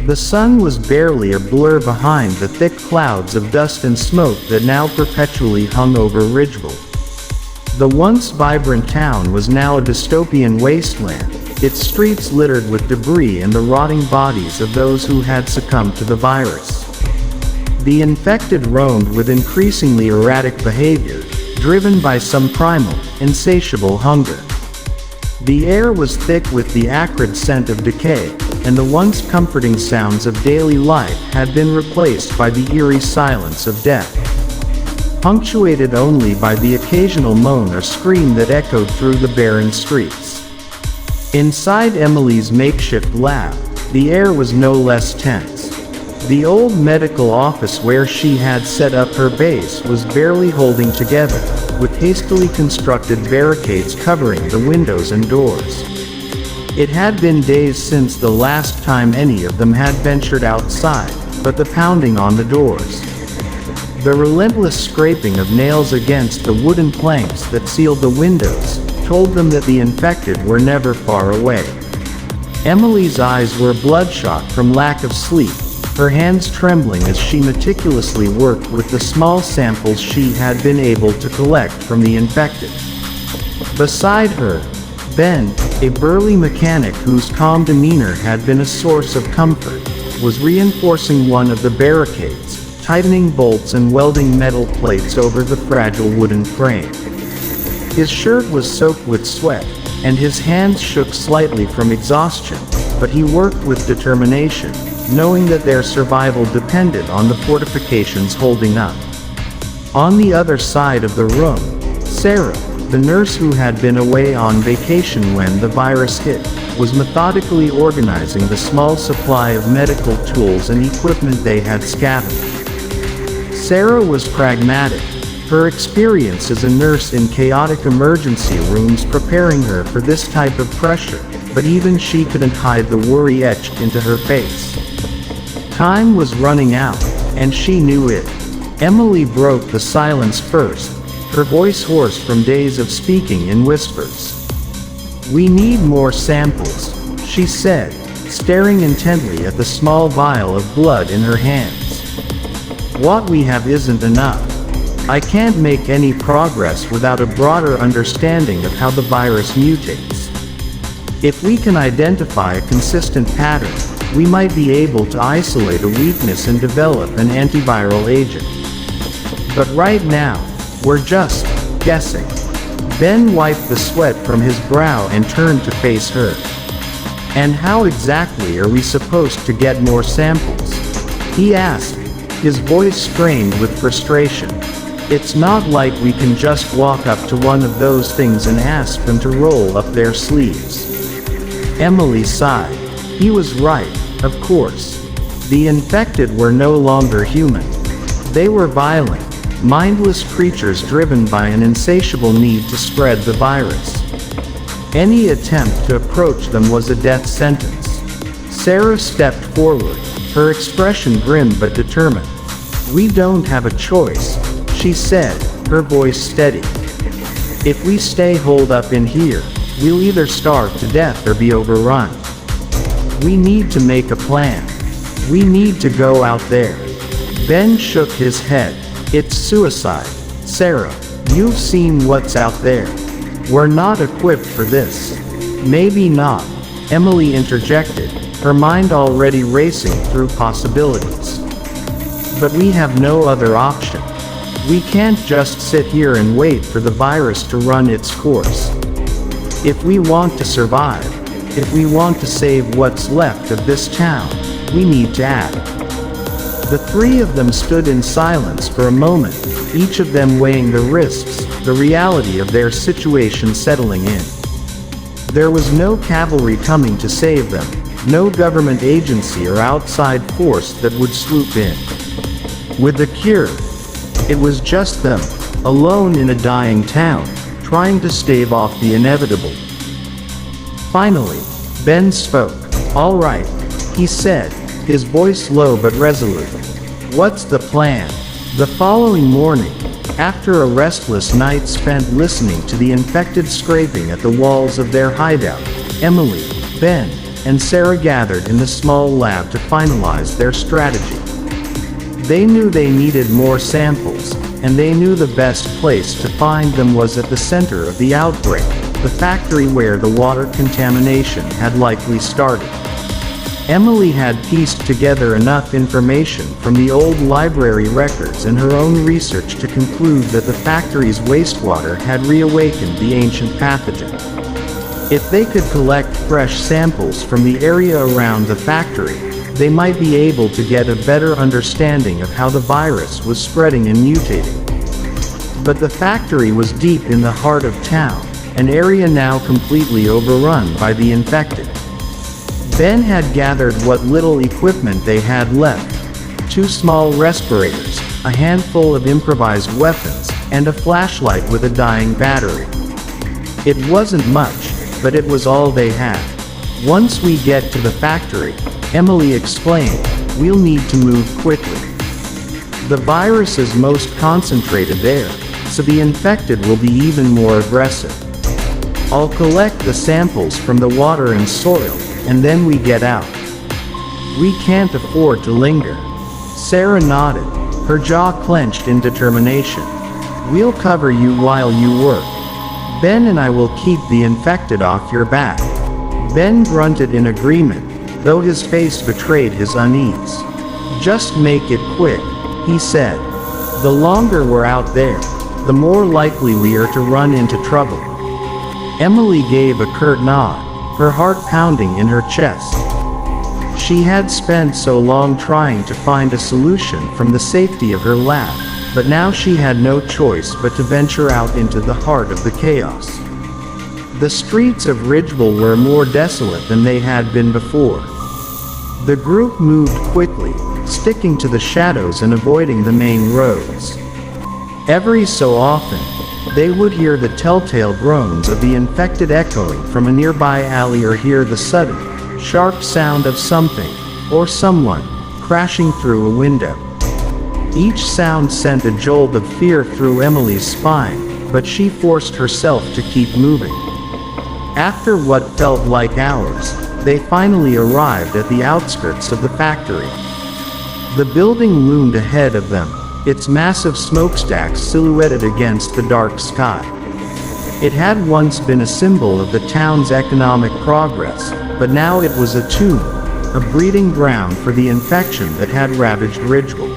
The sun was barely a blur behind the thick clouds of dust and smoke that now perpetually hung over Ridgeville. The once vibrant town was now a dystopian wasteland, its streets littered with debris and the rotting bodies of those who had succumbed to the virus. The infected roamed with increasingly erratic behavior, driven by some primal, insatiable hunger. The air was thick with the acrid scent of decay, and the once comforting sounds of daily life had been replaced by the eerie silence of death, punctuated only by the occasional moan or scream that echoed through the barren streets. Inside Emily's makeshift lab, the air was no less tense. The old medical office where she had set up her base was barely holding together, with hastily constructed barricades covering the windows and doors. It had been days since the last time any of them had ventured outside, but the pounding on the doors, the relentless scraping of nails against the wooden planks that sealed the windows, told them that the infected were never far away. Emily's eyes were bloodshot from lack of sleep, her hands trembling as she meticulously worked with the small samples she had been able to collect from the infected. Beside her, Ben, a burly mechanic whose calm demeanor had been a source of comfort, was reinforcing one of the barricades, tightening bolts and welding metal plates over the fragile wooden frame. His shirt was soaked with sweat, and his hands shook slightly from exhaustion, but he worked with determination, knowing that their survival depended on the fortifications holding up. On the other side of the room, Sarah, the nurse who had been away on vacation when the virus hit, was methodically organizing the small supply of medical tools and equipment they had scavenged. Sarah was pragmatic, her experience as a nurse in chaotic emergency rooms preparing her for this type of pressure, but even she couldn't hide the worry etched into her face. Time was running out, and she knew it. Emily broke the silence first, her voice hoarse from days of speaking in whispers. "We need more samples," she said, staring intently at the small vial of blood in her hands. "What we have isn't enough. I can't make any progress without a broader understanding of how the virus mutates. If we can identify a consistent pattern, we might be able to isolate a weakness and develop an antiviral agent. But right now, we're just guessing." Ben wiped the sweat from his brow and turned to face her. "And how exactly are we supposed to get more samples?" he asked, his voice strained with frustration. "It's not like we can just walk up to one of those things and ask them to roll up their sleeves." Emily sighed. He was right, of course. The infected were no longer human. They were violent, mindless creatures driven by an insatiable need to spread the virus. Any attempt to approach them was a death sentence. Sarah stepped forward, her expression grim but determined. "We don't have a choice," she said, her voice steady. "If we stay holed up in here, we'll either starve to death or be overrun. We need to make a plan. We need to go out there." Ben shook his head. "It's suicide, Sarah. You've seen what's out there. We're not equipped for this." "Maybe not," Emily interjected, her mind already racing through possibilities. "But we have no other option. We can't just sit here and wait for the virus to run its course. If we want to survive, if we want to save what's left of this town, we need to act." The three of them stood in silence for a moment, each of them weighing the risks, the reality of their situation settling in. There was no cavalry coming to save them, no government agency or outside force that would swoop in with the cure. It was just them, alone in a dying town, trying to stave off the inevitable. Finally, Ben spoke. "All right," he said, his voice low but resolute. "What's the plan?" The following morning, after a restless night spent listening to the infected scraping at the walls of their hideout, Emily, Ben, and Sarah gathered in the small lab to finalize their strategy. They knew they needed more samples, and they knew the best place to find them was at the center of the outbreak, the factory where the water contamination had likely started. Emily had pieced together enough information from the old library records and her own research to conclude that the factory's wastewater had reawakened the ancient pathogen. If they could collect fresh samples from the area around the factory, they might be able to get a better understanding of how the virus was spreading and mutating. But the factory was deep in the heart of town, an area now completely overrun by the infected. Ben had gathered what little equipment they had left: 2 small respirators, a handful of improvised weapons, and a flashlight with a dying battery. It wasn't much, but it was all they had. "Once we get to the factory," Emily explained, "we'll need to move quickly. The virus is most concentrated there, so the infected will be even more aggressive. I'll collect the samples from the water and soil, and then we get out. We can't afford to linger." Sarah nodded, her jaw clenched in determination. "We'll cover you while you work. Ben and I will keep the infected off your back." Ben grunted in agreement, though his face betrayed his unease. "Just make it quick," he said. "The longer we're out there, the more likely we are to run into trouble." Emily gave a curt nod, her heart pounding in her chest. She had spent so long trying to find a solution from the safety of her lab, but now she had no choice but to venture out into the heart of the chaos. The streets of Ridgeville were more desolate than they had been before. The group moved quickly, sticking to the shadows and avoiding the main roads. Every so often, they would hear the telltale groans of the infected echoing from a nearby alley or hear the sudden, sharp sound of something, or someone, crashing through a window. Each sound sent a jolt of fear through Emily's spine, but she forced herself to keep moving. After what felt like hours, they finally arrived at the outskirts of the factory. The building loomed ahead of them, its massive smokestacks silhouetted against the dark sky. It had once been a symbol of the town's economic progress, but now it was a tomb, a breeding ground for the infection that had ravaged Ridgeville.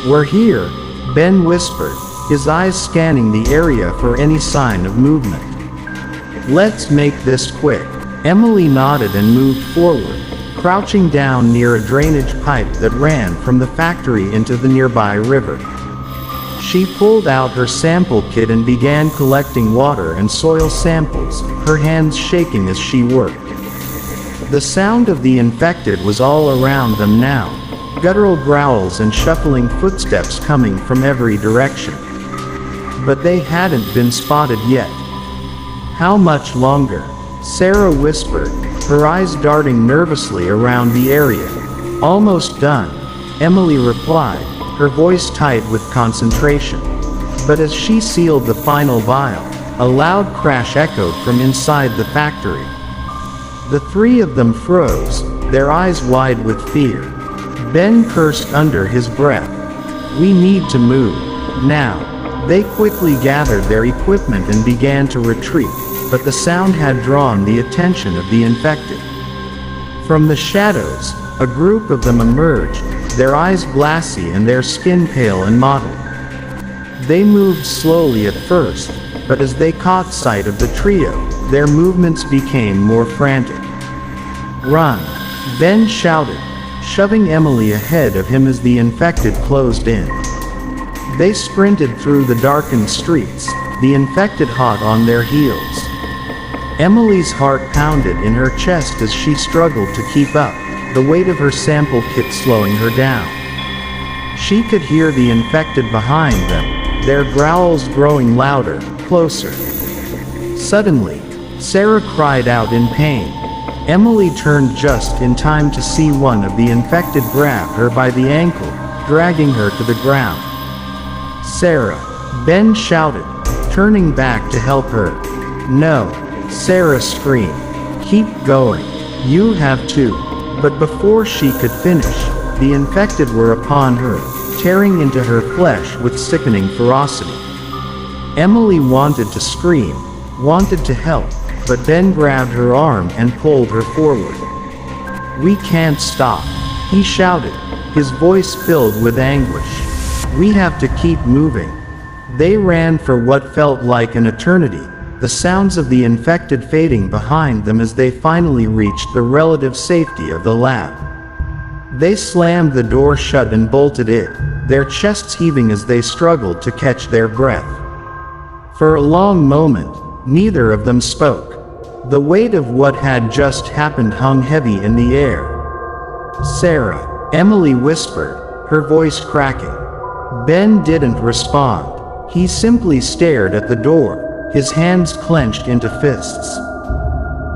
"We're here," Ben whispered, his eyes scanning the area for any sign of movement. "Let's make this quick." Emily nodded and moved forward, crouching down near a drainage pipe that ran from the factory into the nearby river. She pulled out her sample kit and began collecting water and soil samples, her hands shaking as she worked. The sound of the infected was all around them now, guttural growls and shuffling footsteps coming from every direction. But they hadn't been spotted yet. "How much longer?" Sarah whispered, her eyes darting nervously around the area. "Almost done," Emily replied, her voice tight with concentration. But as she sealed the final vial, a loud crash echoed from inside the factory. The 3 of them froze, their eyes wide with fear. Ben cursed under his breath. "We need to move, now." They quickly gathered their equipment and began to retreat, but the sound had drawn the attention of the infected. From the shadows, a group of them emerged, their eyes glassy and their skin pale and mottled. They moved slowly at first, but as they caught sight of the trio, their movements became more frantic. "Run!" Ben shouted, shoving Emily ahead of him as the infected closed in. They sprinted through the darkened streets, the infected hot on their heels. Emily's heart pounded in her chest as she struggled to keep up, the weight of her sample kit slowing her down. She could hear the infected behind them, their growls growing louder, closer. Suddenly, Sarah cried out in pain. Emily turned just in time to see one of the infected grab her by the ankle, dragging her to the ground. "Sarah!" Ben shouted, turning back to help her. "No!" Sarah screamed. "Keep going. You have too. But before she could finish, the infected were upon her, tearing into her flesh with sickening ferocity. Emily wanted to scream, wanted to help, but Ben grabbed her arm and pulled her forward. "We can't stop," he shouted, his voice filled with anguish. "We have to keep moving." They ran for what felt like an eternity, the sounds of the infected fading behind them as they finally reached the relative safety of the lab. They slammed the door shut and bolted it, their chests heaving as they struggled to catch their breath. For a long moment, neither of them spoke. The weight of what had just happened hung heavy in the air. "Sarah," Emily whispered, her voice cracking. Ben didn't respond. He simply stared at the door, his hands clenched into fists.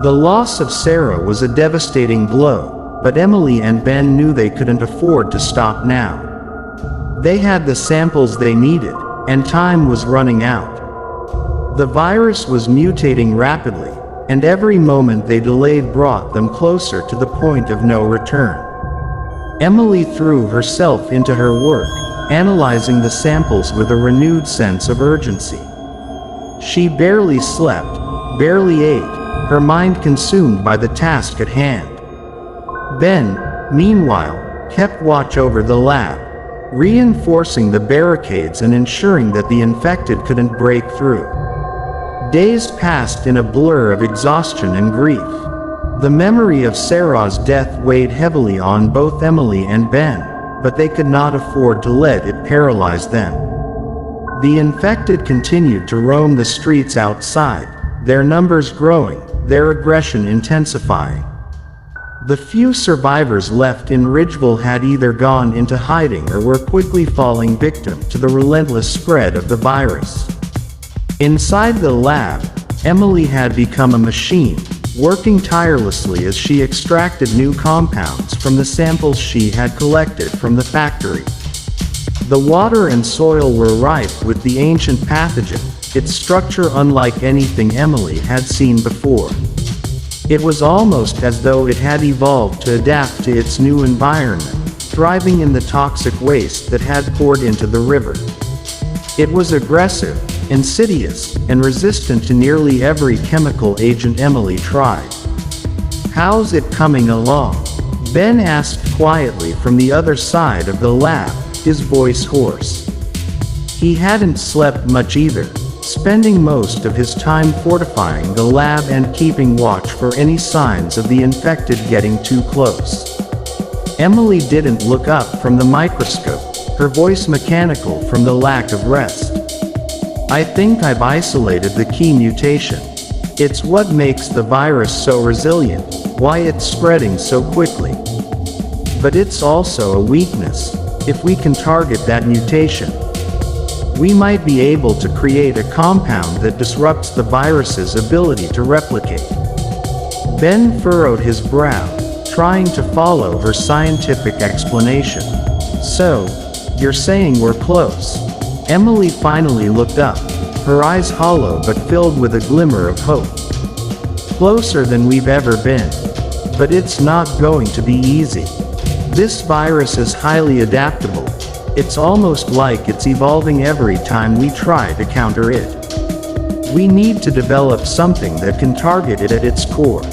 The loss of Sarah was a devastating blow, but Emily and Ben knew they couldn't afford to stop now. They had the samples they needed, and time was running out. The virus was mutating rapidly, and every moment they delayed brought them closer to the point of no return. Emily threw herself into her work, analyzing the samples with a renewed sense of urgency. She barely slept, barely ate, her mind consumed by the task at hand. Ben, meanwhile, kept watch over the lab, reinforcing the barricades and ensuring that the infected couldn't break through. Days passed in a blur of exhaustion and grief. The memory of Sarah's death weighed heavily on both Emily and Ben, but they could not afford to let it paralyze them. The infected continued to roam the streets outside, their numbers growing, their aggression intensifying. The few survivors left in Ridgeville had either gone into hiding or were quickly falling victim to the relentless spread of the virus. Inside the lab, Emily had become a machine, working tirelessly as she extracted new compounds from the samples she had collected from the factory. The water and soil were rife with the ancient pathogen, its structure unlike anything Emily had seen before. It was almost as though it had evolved to adapt to its new environment, thriving in the toxic waste that had poured into the river. It was aggressive, insidious, and resistant to nearly every chemical agent Emily tried. "How's it coming along?" Ben asked quietly from the other side of the lab, his voice hoarse. He hadn't slept much either, spending most of his time fortifying the lab and keeping watch for any signs of the infected getting too close. Emily didn't look up from the microscope, her voice mechanical from the lack of rest. "I think I've isolated the key mutation. It's what makes the virus so resilient, why it's spreading so quickly. But it's also a weakness. If we can target that mutation, we might be able to create a compound that disrupts the virus's ability to replicate." Ben furrowed his brow, trying to follow her scientific explanation. "So, you're saying we're close?" Emily finally looked up, her eyes hollow but filled with a glimmer of hope. "Closer than we've ever been. But it's not going to be easy. This virus is highly adaptable. It's almost like it's evolving every time we try to counter it. We need to develop something that can target it at its core."